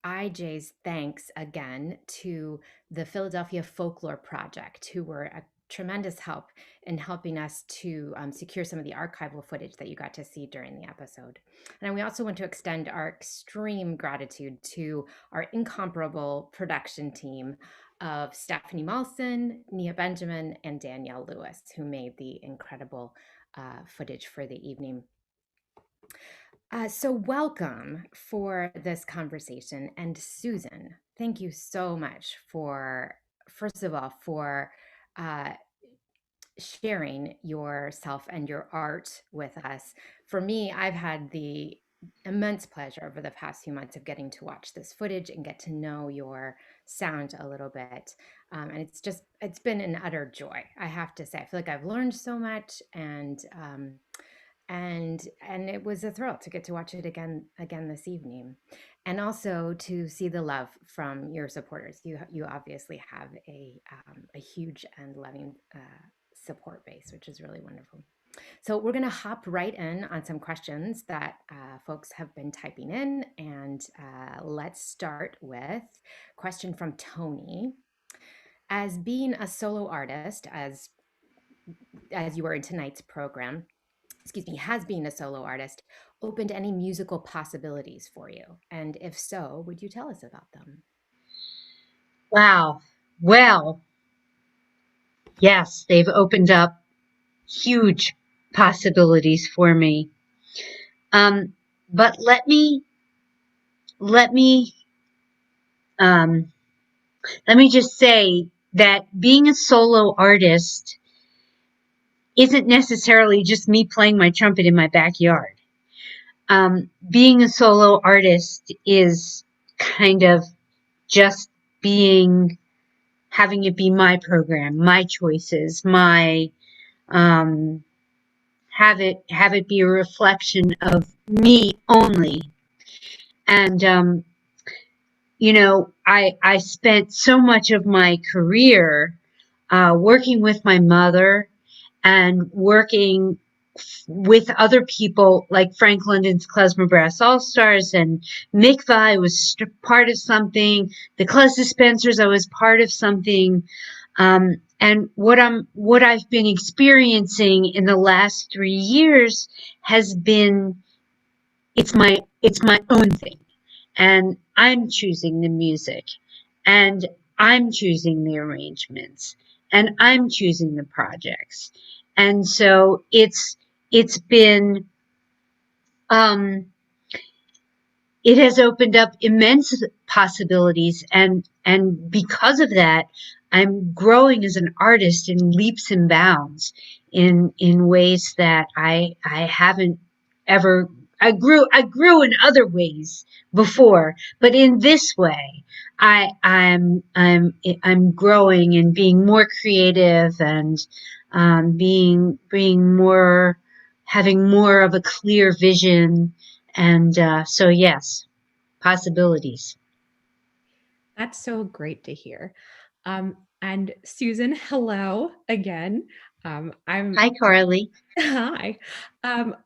IJ's thanks again to the Philadelphia Folklore Project, who were a tremendous help in helping us to secure some of the archival footage that you got to see during the episode. And we also want to extend our extreme gratitude to our incomparable production team of Stephanie Malson, Nia Benjamin, and Danielle Lewis, who made the incredible footage for the evening. So welcome for this conversation. And Susan, thank you so much for, first of all, for sharing yourself and your art with us. For me, I've had the immense pleasure over the past few months of getting to watch this footage and get to know your sound a little bit. And it's been an utter joy, I have to say. I feel like I've learned so much, and it was a thrill to get to watch it again this evening, and also to see the love from your supporters. You obviously have a huge and loving support base, which is really wonderful. So we're going to hop right in on some questions that folks have been typing in, and let's start with a question from Tony. As being a solo artist, as you were in tonight's program, has being a solo artist opened any musical possibilities for you? And if so, would you tell us about them? Wow. Well, yes, they've opened up huge possibilities for me. But let me just say that being a solo artist isn't necessarily just me playing my trumpet in my backyard. Being a solo artist is kind of just having it be my program, my choices, my have it be a reflection of me only. And I spent so much of my career working with my mother and working with other people like Frank London's Klezmer Brass All-Stars, and Mick Vai was part of something. The Klez Dispensers, I was part of something. And what I've been experiencing in the last 3 years has been, it's my own thing. And I'm choosing the music, and I'm choosing the arrangements, and I'm choosing the projects. And so it's been, it has opened up immense possibilities, and because of that, I'm growing as an artist in leaps and bounds in ways that I haven't ever. I grew in other ways before, but in this way, I'm growing and being more creative, and being more, having more of a clear vision. And so, yes, possibilities. That's so great to hear. And Susan, hello again. Hi, Carly. Hi.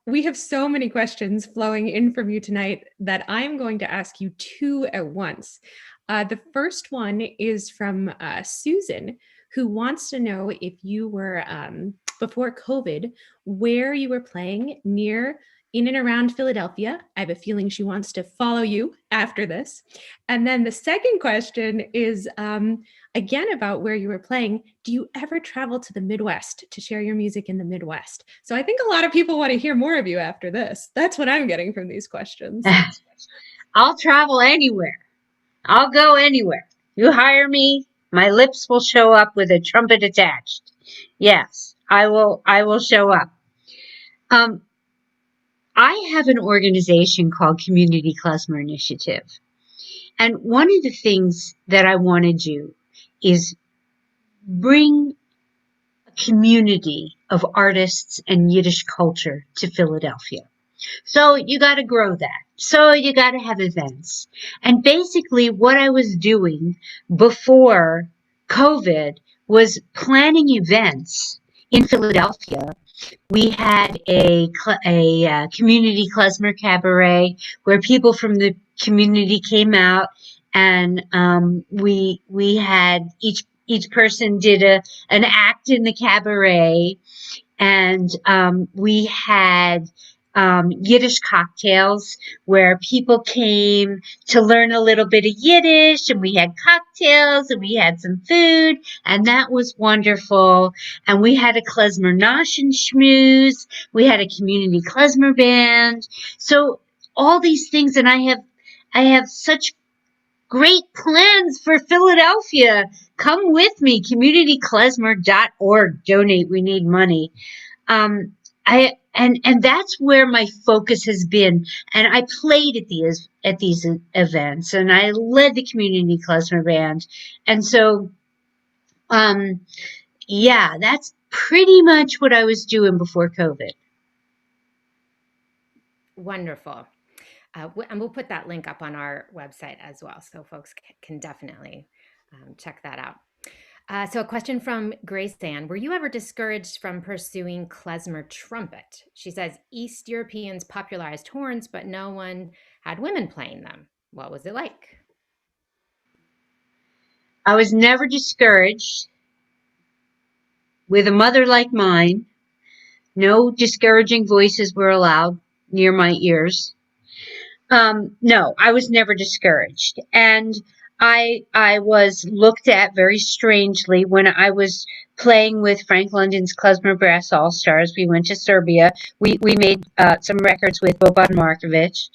We have so many questions flowing in from you tonight that I'm going to ask you two at once. The first one is from Susan, who wants to know if you were, before COVID, where you were playing near in and around Philadelphia. I have a feeling she wants to follow you after this. And then the second question is, again, about where you were playing. Do you ever travel to the Midwest to share your music in the Midwest? So I think a lot of people want to hear more of you after this. That's what I'm getting from these questions. I'll travel anywhere. I'll go anywhere. You hire me, my lips will show up with a trumpet attached. Yes, I will show up. I have an organization called Community Klezmer Initiative. And one of the things that I want to do is bring a community of artists and Yiddish culture to Philadelphia. So you got to grow that. So you got to have events. And basically what I was doing before COVID was planning events in Philadelphia. We had a community klezmer cabaret where people from the community came out, and we had each person did an act in the cabaret, and we had Yiddish cocktails where people came to learn a little bit of Yiddish, and we had cocktails, and we had some food, and that was wonderful. And we had a Klezmer Nosh and Schmooze. We had a community Klezmer band. So all these things, and I have such great plans for Philadelphia. Come with me, communityklezmer.org. Donate. We need money. And that's where my focus has been. And I played at these events, and I led the community klezmer band. And so, yeah, that's pretty much what I was doing before COVID. Wonderful. And we'll put that link up on our website as well, so folks can definitely check that out. So a question from Grace Ann. Were you ever discouraged from pursuing klezmer trumpet? She says, East Europeans popularized horns, but no one had women playing them. What was it like? I was never discouraged. With a mother like mine, no discouraging voices were allowed near my ears. No, I was never discouraged. And I was looked at very strangely when I was playing with Frank London's Klezmer Brass All Stars. We went to Serbia. We made some records with Boban Markovic,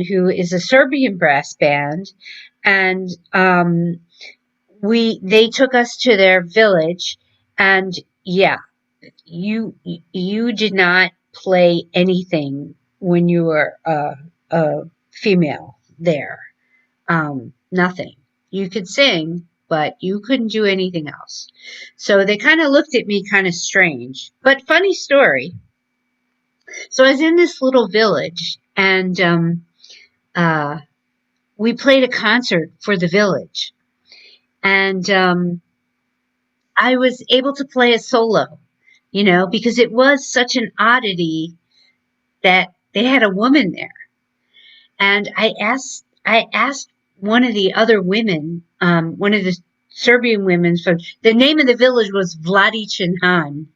who is a Serbian brass band, and they took us to their village, and yeah, you did not play anything when you were a female there. Nothing. You could sing, but you couldn't do anything else. So they kind of looked at me kind of strange. But funny story. So I was in this little village, and we played a concert for the village. And I was able to play a solo, because it was such an oddity that they had a woman there. And I asked one of the other women, one of the Serbian women, so the name of the village was Vladičin.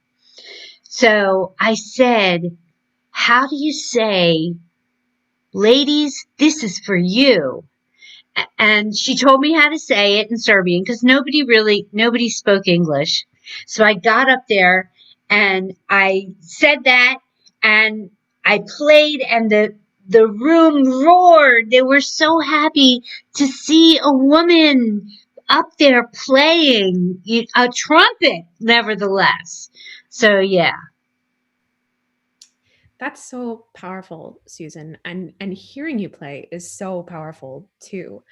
So I said, how do you say, ladies, this is for you? And she told me how to say it in Serbian, because nobody spoke English. So I got up there and I said that, and I played, and the room roared. They were so happy to see a woman up there playing a trumpet, nevertheless. So, yeah. That's so powerful, Susan, and hearing you play is so powerful too.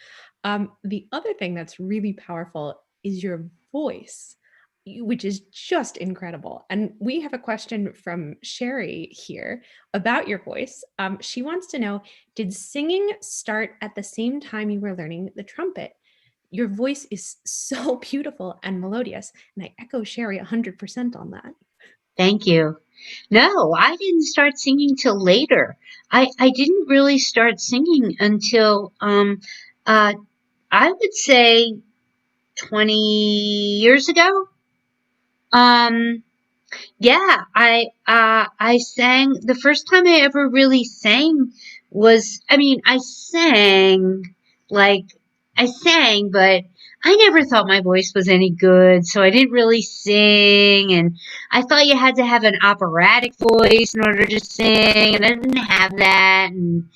The other thing that's really powerful is your voice, which is just incredible. And we have a question from Sherry here about your voice. She wants to know, did singing start at the same time you were learning the trumpet? Your voice is so beautiful and melodious, and I echo Sherry 100% on that. Thank you. No, I didn't start singing till later. I didn't really start singing until I would say 20 years ago. Yeah, I sang. The first time I ever really sang was, I sang, but I never thought my voice was any good, so I didn't really sing, and I thought you had to have an operatic voice in order to sing, and I didn't have that, and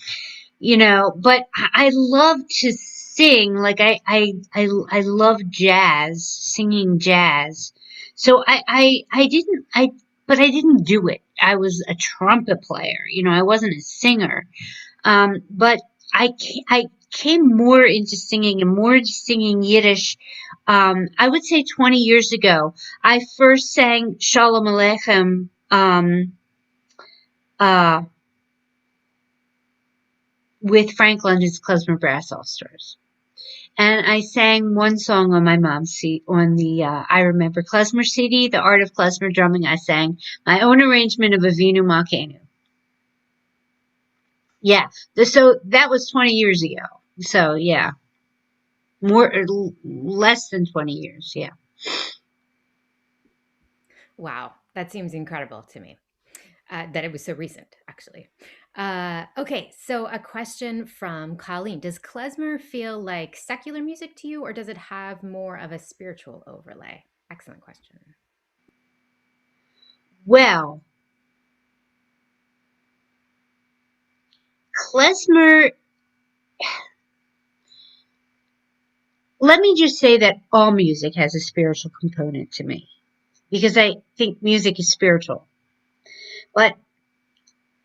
but I love to sing. Like I love jazz, singing jazz. So but I didn't do it. I was a trumpet player. I wasn't a singer. But I came more into singing and more into singing Yiddish. I would say 20 years ago. I first sang Shalom Aleichem, with Frank London's Klezmer Brass All Stars. And I sang one song on my mom's seat on the I Remember Klezmer CD, The Art of Klezmer Drumming. I sang my own arrangement of Avinu Malkeinu. Yeah. So that was 20 years ago. So yeah, more or less than 20 years. Yeah. Wow, that seems incredible to me. That it was so recent, actually. Okay, so a question from Colleen. Does klezmer feel like secular music to you, or does it have more of a spiritual overlay? Excellent question. Well, klezmer. Let me just say that all music has a spiritual component to me because I think music is spiritual. But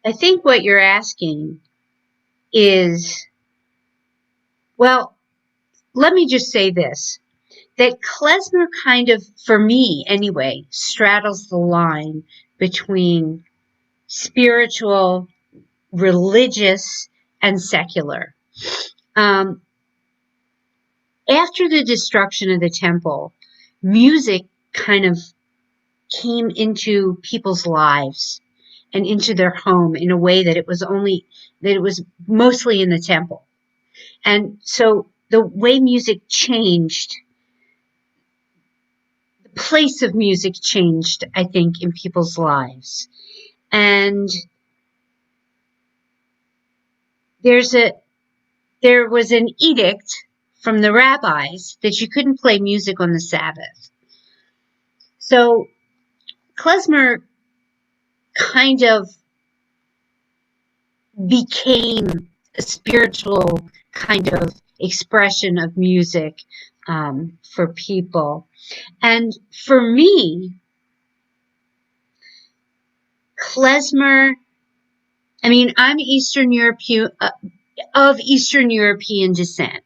I think what you're asking is, well, let me just say this, that klezmer kind of, for me anyway, straddles the line between spiritual, religious, and secular. Um, After the destruction of the temple, music kind of came into people's lives and into their home in a way that it was mostly in the temple. And so the way music changed, the place of music changed, I think, in people's lives. And there's a there was an edict from the rabbis that you couldn't play music on the Sabbath. So klezmer kind of became a spiritual kind of expression of music for people. And for me, klezmer, I mean, I'm Eastern European, of Eastern European descent.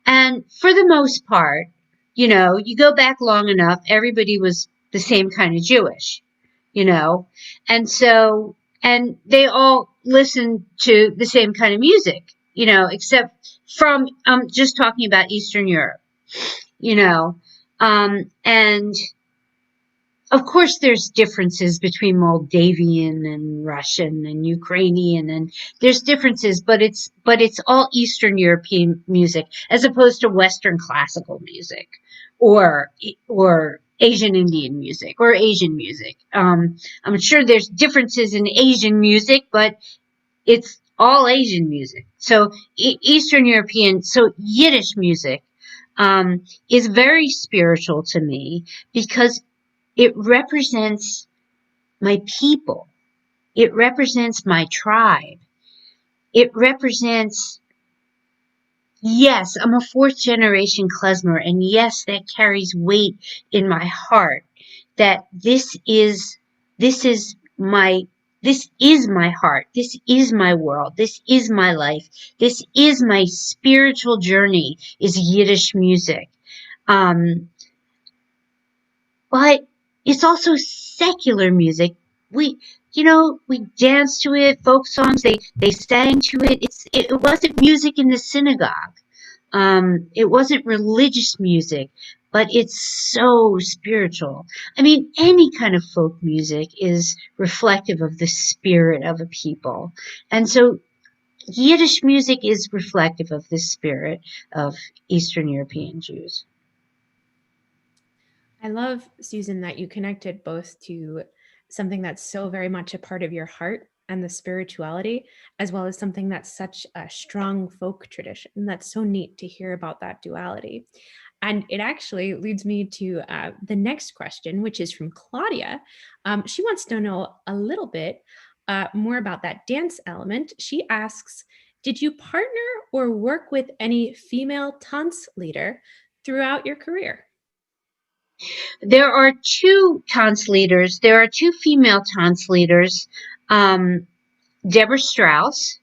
And for the most part, you go back long enough, everybody was the same kind of Jewish, you know? And so, and they all listened to the same kind of music, except from, just talking about Eastern Europe, you know? And of course, there's differences between Moldavian and Russian and Ukrainian, and there's differences, but it's all Eastern European music as opposed to Western classical music, or Asian Indian music or Asian music. I'm sure there's differences in Asian music, but it's all Asian music. So Eastern European, so Yiddish music is very spiritual to me because it represents my people. It represents my tribe. It represents, yes, I'm a fourth generation klezmer, and yes, that carries weight in my heart. That this is my, this is my heart. This is my world. This is my life. This is my spiritual journey. Is Yiddish music. Um, but it's also secular music. We, we danced to it, folk songs, they sang to it. It wasn't music in the synagogue. It wasn't religious music, but it's so spiritual. I mean, any kind of folk music is reflective of the spirit of a people. And so Yiddish music is reflective of the spirit of Eastern European Jews. I love, Susan, that you connected both to something that's so very much a part of your heart and the spirituality, as well as something that's such a strong folk tradition. That's so neat to hear about that duality. And it actually leads me to the next question, which is from Claudia. She wants to know a little bit more about that dance element. She asks, did you partner or work with any female dance leader throughout your career? There are two tons leaders. There are two female tons leaders, um, Deborah Strauss,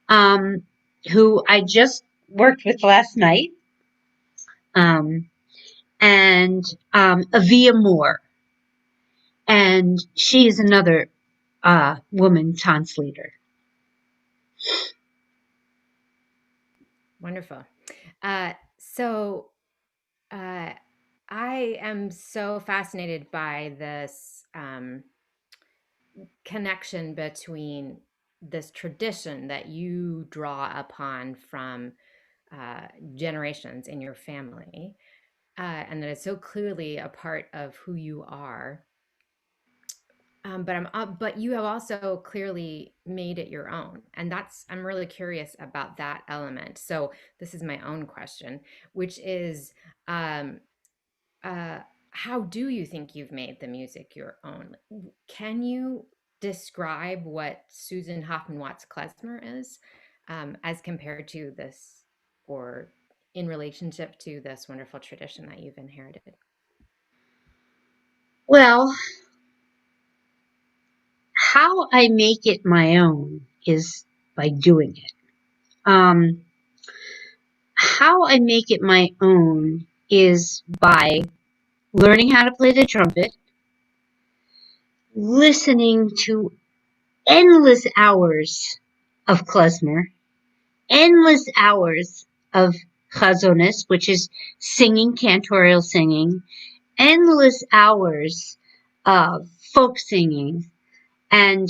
um, who I just worked with last night, um, and Avia Moore, and she is another woman tons leader. Wonderful. So I am so fascinated by this connection between this tradition that you draw upon from generations in your family, and that is so clearly a part of who you are. But you have also clearly made it your own, and I'm really curious about that element. So this is my own question, which is, um, uh, how do you think you've made the music your own? Can you describe what Susan Hoffman Watts Klezmer is, as compared to this, or in relationship to this wonderful tradition that you've inherited? Well, how I make it my own is by doing it. How I make it my own is by learning how to play the trumpet, listening to endless hours of klezmer, endless hours of chazones, which is singing, cantorial singing, endless hours of folk singing, and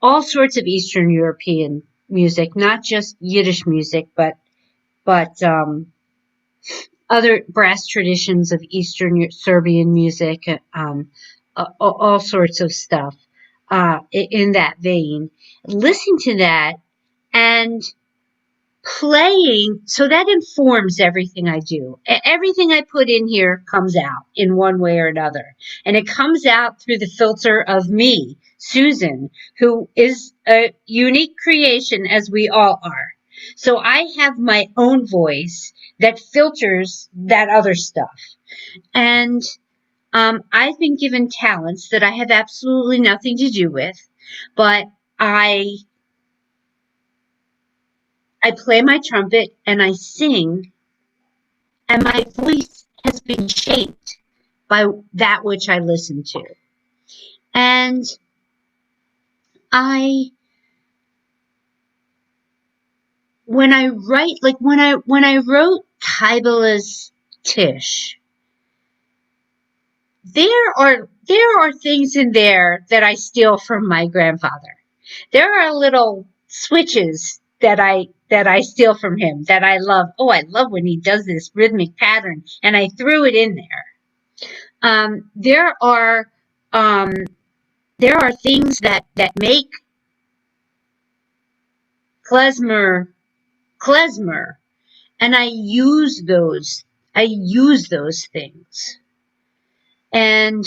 all sorts of Eastern European music, not just Yiddish music, but other brass traditions of Eastern Serbian music, all sorts of stuff in that vein. Listen to that and playing, so that informs everything I do. Everything I put in here comes out in one way or another. And it comes out through the filter of me, Susan, who is a unique creation as we all are. So I have my own voice that filters that other stuff. And I've been given talents that I have absolutely nothing to do with, but I I play my trumpet and I sing, and my voice has been shaped by that which I listen to. And I, when I write, like when I wrote Tibala's Tish, there are things in there that I steal from my grandfather. There are little switches that I steal from him that I love. Oh, I love when he does this rhythmic pattern, and I threw it in there. There are um, there are things that make klezmer klezmer, and I use those things. And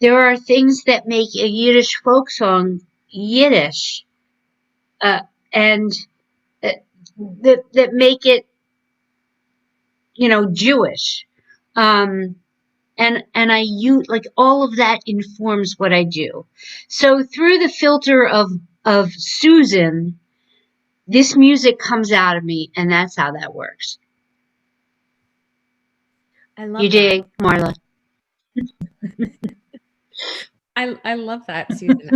there are things that make a Yiddish folk song Yiddish, uh, and uh, that make it, Jewish. Um, and I use, like, all of that informs what I do. So through the filter of Susan, this music comes out of me, and that's how that works. I You love that. dig, Marla? I love that, Susan.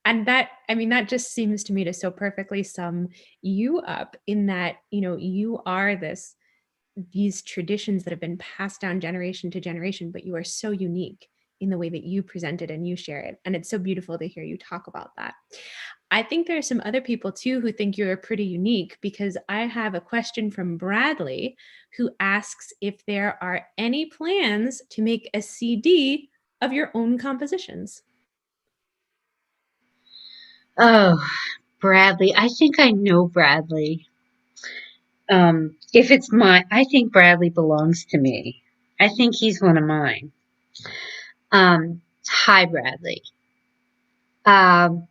That just seems to me to so perfectly sum you up, in that, you are these traditions that have been passed down generation to generation, but you are so unique in the way that you present it and you share it. And it's so beautiful to hear you talk about that. I think there are some other people too who think you're pretty unique, because I have a question from Bradley, who asks if there are any plans to make a CD of your own compositions. Oh, Bradley. I think I know Bradley. If it's I think Bradley belongs to me. I think he's one of mine. Hi, Bradley. Um,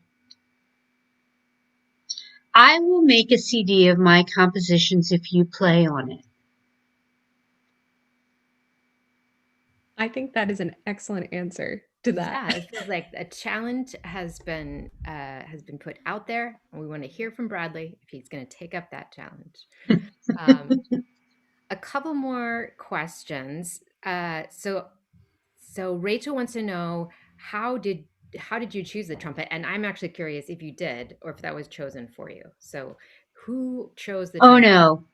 I will make a CD of my compositions if you play on it. I think that is an excellent answer to that. Yeah, it feels like a challenge has been put out there, and we want to hear from Bradley if he's going to take up that challenge. Um, a couple more questions. So Rachel wants to know, how did you choose the trumpet? And I'm actually curious if you did, or if that was chosen for you. So who chose the Oh trumpet? no,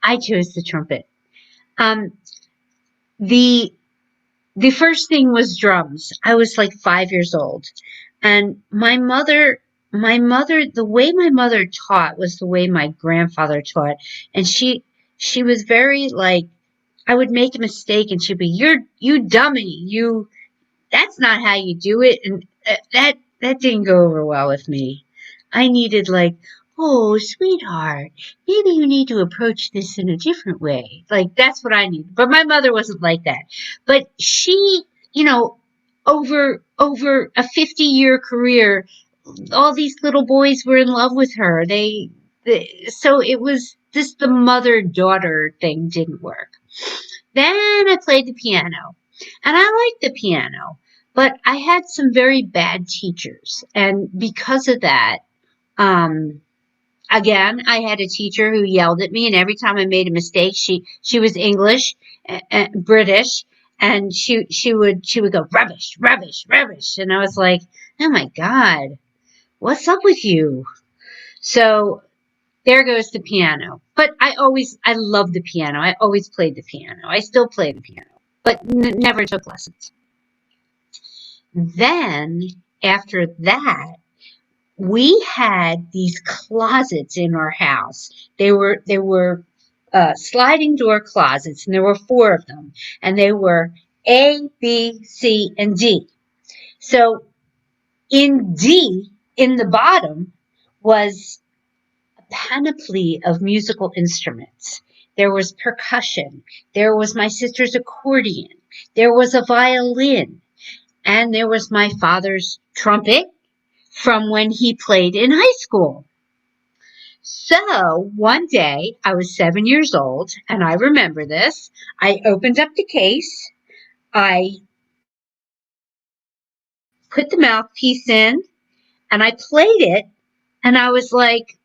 I chose the trumpet. Um, the the first thing was drums. I was like 5 years old, And the way my mother taught was the way my grandfather taught. And she was very like, I would make a mistake and she'd be, you dummy, that's not how you do it. And that didn't go over well with me. I needed like, oh, sweetheart, maybe you need to approach this in a different way. Like, that's what I needed. But my mother wasn't like that. But she, you know, over a 50-year career, all these little boys were in love with her. So it was this, the mother-daughter thing didn't work. Then I played the piano, and I liked the piano, but I had some very bad teachers. And because of that, um, again, I had a teacher who yelled at me, and every time I made a mistake, she was English, British, and she would go, rubbish, rubbish, rubbish. And I was like, oh my God, what's up with you? So there goes the piano. But I loved the piano. I always played the piano. I still play the piano, but never took lessons. Then, after that, we had these closets in our house. They were sliding door closets, and there were 4 of them, and they were A, B, C, and D. So in D, in the bottom, was panoply of musical instruments. There was percussion. There was my sister's accordion. There was a violin. And there was my father's trumpet from when he played in high school. So one day, I was 7 years old, and I remember this. I opened up the case. I put the mouthpiece in, and I played it, and I was like,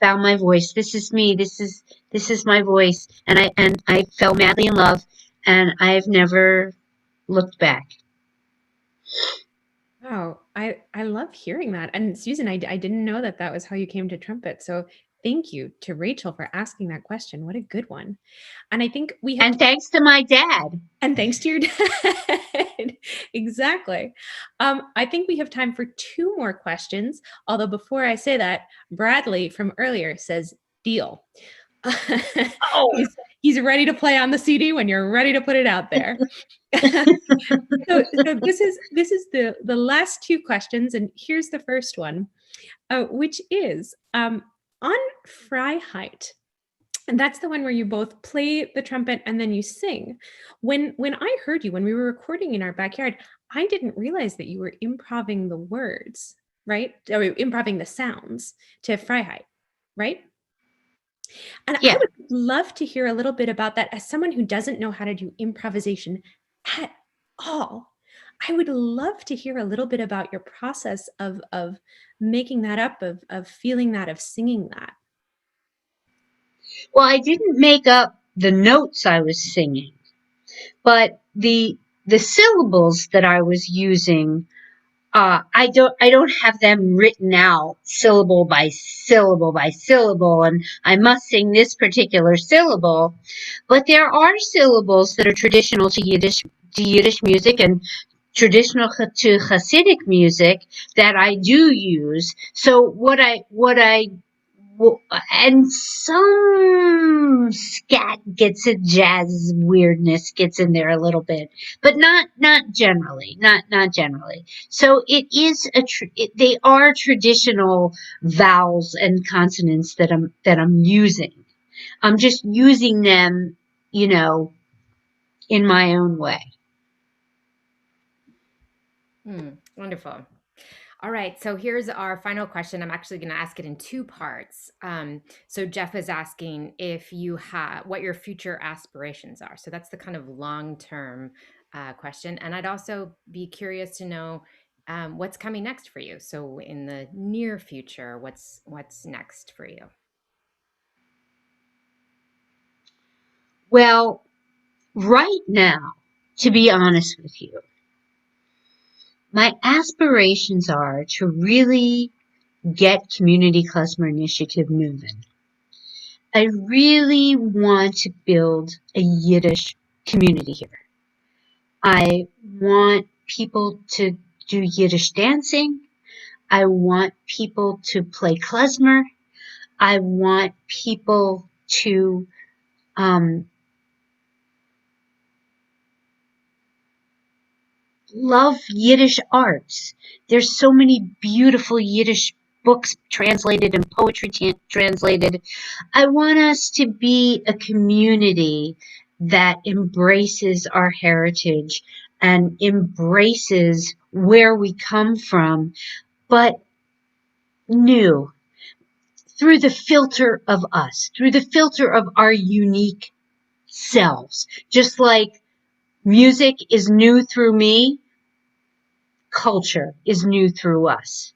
found my voice. This is me. This is my voice. And I fell madly in love, and I've never looked back. Wow, I love hearing that. And Susan, I didn't know that that was how you came to trumpet. So thank you to Rachel for asking that question. What a good one. And I think we have, And thanks to my dad. and thanks to your dad. Exactly. I think we have time for 2 more questions. Although before I say that, Bradley from earlier says deal. Oh, he's ready to play on the CD when you're ready to put it out there. So this is the last 2 questions, and here's the first one, which is on Freiheit. And that's the one where you both play the trumpet and then you sing. When I heard you, when we were recording in our backyard, I didn't realize that you were improving the words, right? Or improving the sounds to Freiheit, right? And yeah. I would love to hear a little bit about that as someone who doesn't know how to do improvisation at all. I would love to hear a little bit about your process of making that up, of feeling that, of singing that. Well, I didn't make up the notes I was singing, but the syllables that I was using, I don't have them written out syllable by syllable by syllable, and I must sing this particular syllable. But there are syllables that are traditional to Yiddish music and traditional to Hasidic music that I do use. So and some scat gets a jazz weirdness gets in there a little bit, but not generally, not generally. So it is they are traditional vowels and consonants that I'm using. I'm just using them, in my own way. Wonderful. All right, so here's our final question. I'm actually going to ask it in 2 parts. So Jeff is asking if you have what your future aspirations are. So that's the kind of long-term question. And I'd also be curious to know what's coming next for you. So in the near future, what's next for you? Well, right now, to be honest with you, my aspirations are to really get Community Klezmer Initiative moving. I really want to build a Yiddish community here. I want people to do Yiddish dancing. I want people to play Klezmer. I want people to love Yiddish arts. There's so many beautiful Yiddish books translated and poetry translated. I want us to be a community that embraces our heritage and embraces where we come from, but new, through the filter of us, through the filter of our unique selves. Just like music is new through me, culture is new through us.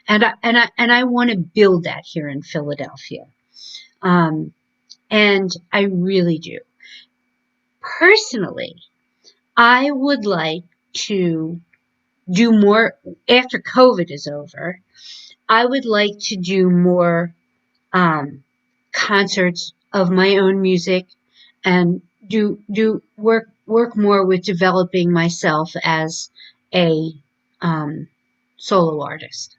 And I want to build that here in Philadelphia. And I really do. Personally, I would like to do more after COVID is over. I would like to do more concerts of my own music and do work more with developing myself as a solo artist.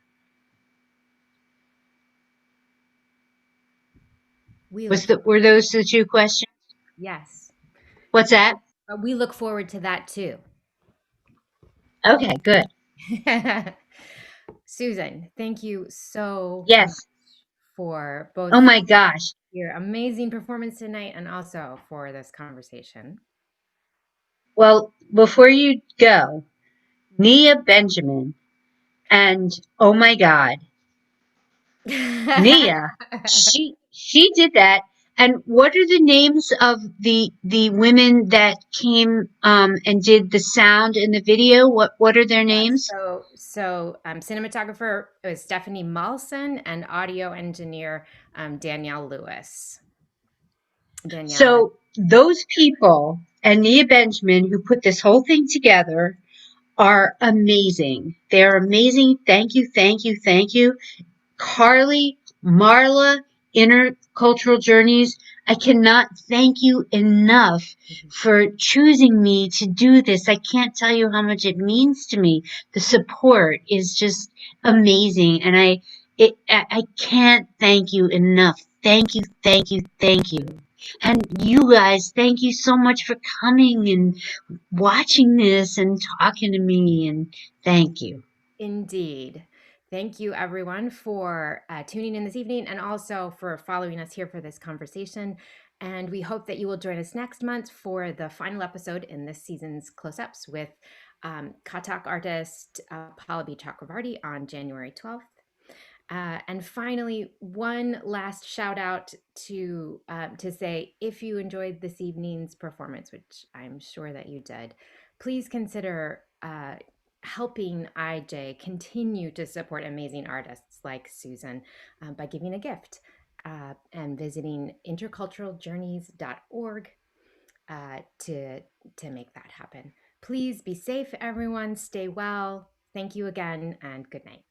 We look Were those the two questions? yes. What's that? We look forward to that too. Okay, good. Susan, thank you so much Yes. for Oh both my gosh. your amazing performance tonight and also for this conversation. Well, before you go, Nia Benjamin and oh my God, Nia, she did that. And what are the names of the women that came and did the sound in the video? What are their names? So cinematographer was Stephanie Malson and audio engineer Danielle Lewis. Danielle. So those people and Nia Benjamin who put this whole thing together are amazing. They're amazing. Thank you, thank you, thank you. Carly, Marla, Intercultural Journeys, I cannot thank you enough for choosing me to do this. I can't tell you how much it means to me. The support is just amazing, and I can't thank you enough. Thank you, thank you, thank you. And you guys, thank you so much for coming and watching this and talking to me, and thank you. Indeed. Thank you, everyone, for tuning in this evening and also for following us here for this conversation. And we hope that you will join us next month for the final episode in this season's Close Ups with Kathak artist Pallavi Chakravarti on January 12th. And finally, one last shout out to say, if you enjoyed this evening's performance, which I'm sure that you did, please consider helping IJ continue to support amazing artists like Susan by giving a gift and visiting interculturaljourneys.org to make that happen. Please be safe, everyone. Stay well. Thank you again, and good night.